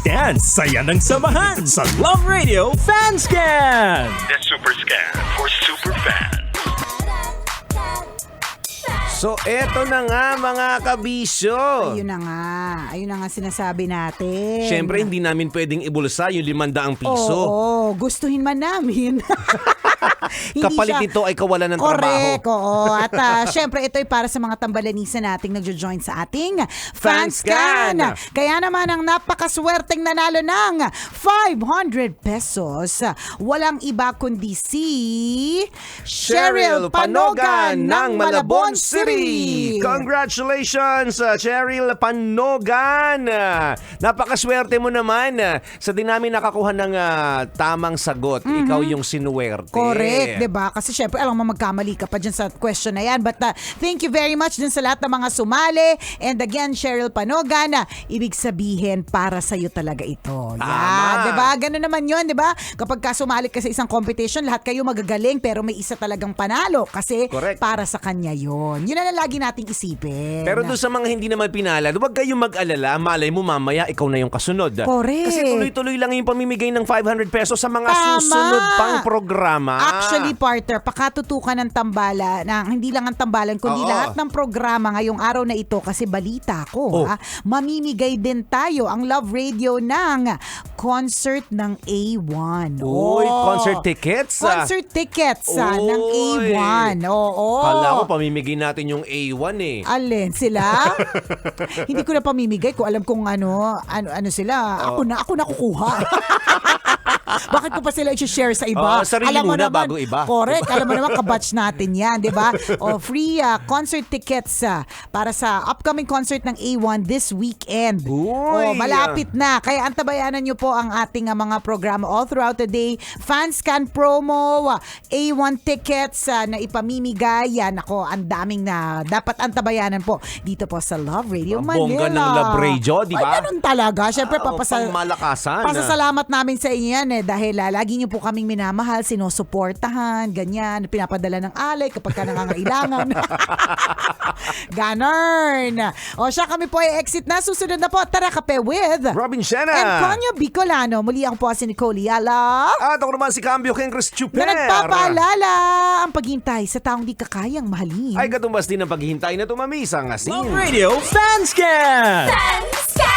Dance, saya ng samahan sa Love Radio Fan Scan! The Super Scan for Super Fans. So, eto na nga mga kabisyo. Ayun na nga sinasabi natin. Siyempre, hindi namin pwedeng ibulsa yung 500 piso. Oo, gustuhin man namin. Hindi Kapalit siya- nito ay kawalan ng trabaho. Correct, oo. At syempre, ito ay para sa mga tambalanisa nating nagjo-join sa ating Fanscan. Fanscan. Kaya naman ang napakaswerteng nanalo ng 500 pesos. Walang iba kundi si Cheryl Panogan ng Malabon City. Congratulations, Cheryl Panogan! Napakaswerte mo naman. Sa din namin nakakuha ng tamang sagot. Ikaw yung sinuwerte. Correct, 'di ba? Kasi syempre alam mo magkamali ka pa dyan sa question na yan. But thank you very much din sa lahat ng mga sumali. And again, Cheryl Panogan, ibig sabihin para sa iyo talaga ito. Tama. 'Di ba? Ganun naman 'yon, 'di ba? Kapag ka sumali ka sa isang competition, lahat kayo magagaling pero may isa talagang panalo kasi Correct. para sa kanya 'yon. Yun na lang lagi nating isipin. Pero doon sa mga hindi naman pinala, huwag kayong mag-alala. Malay mo mamaya, ikaw na yung kasunod. Correct. Kasi tuloy-tuloy lang yung pamimigay ng 500 pesos sa mga Tama. susunod pang programa. Actually, partner, pakatutukan ng tambala, hindi lang ang tambalan, kundi Oo. lahat ng programa ngayong araw na ito, kasi balita ko, Oh. mamimigay din tayo ang Love Radio ng concert ng A1. Uy, Oh. concert tickets? Concert tickets ng Uy. A1. Oo. Kala ko pamimigay natin yung A1 eh. Alin sila? Hindi ko na pamimigay ko alam kung ano sila. Ako na kukuha. Bakit ko pa sila i-share sa iba? Sarili Alam mo muna naman, bago iba. Correct. Alam mo naman, kabatch natin yan, di ba? O free concert tickets para sa upcoming concert ng A1 this weekend. Uy. Malapit na. Kaya antabayanan nyo po ang ating mga programa all throughout the day. Fanscan promo, A1 tickets na ipamimigay. Yan, ako, ang daming na dapat antabayanan po dito po sa Love Radio Ang Manila. bongga ng Love Radio, di ba? Ay, ganun talaga. Siyempre, Pangmalakasan. pasasalamat namin sa inyo yan dahil lagi niyo po kaming minamahal, sinusuportahan, ganyan, pinapadala ng alay kapag ka nangangailangan. Ganon. O siya, kami po ay exit na. Susunod na po, Tara Kape with Robin Siena. and Conyo Bicolano. Muli ako po si Nicole Yala At ako naman si Cambio King Chris Chuper. na nagpapaalala ang paghintay sa taong di kakayang mahalin. Ay katumbas din ang paghihintay na tumami sa ngasin. Love Radio Fan Scan! Fanscan!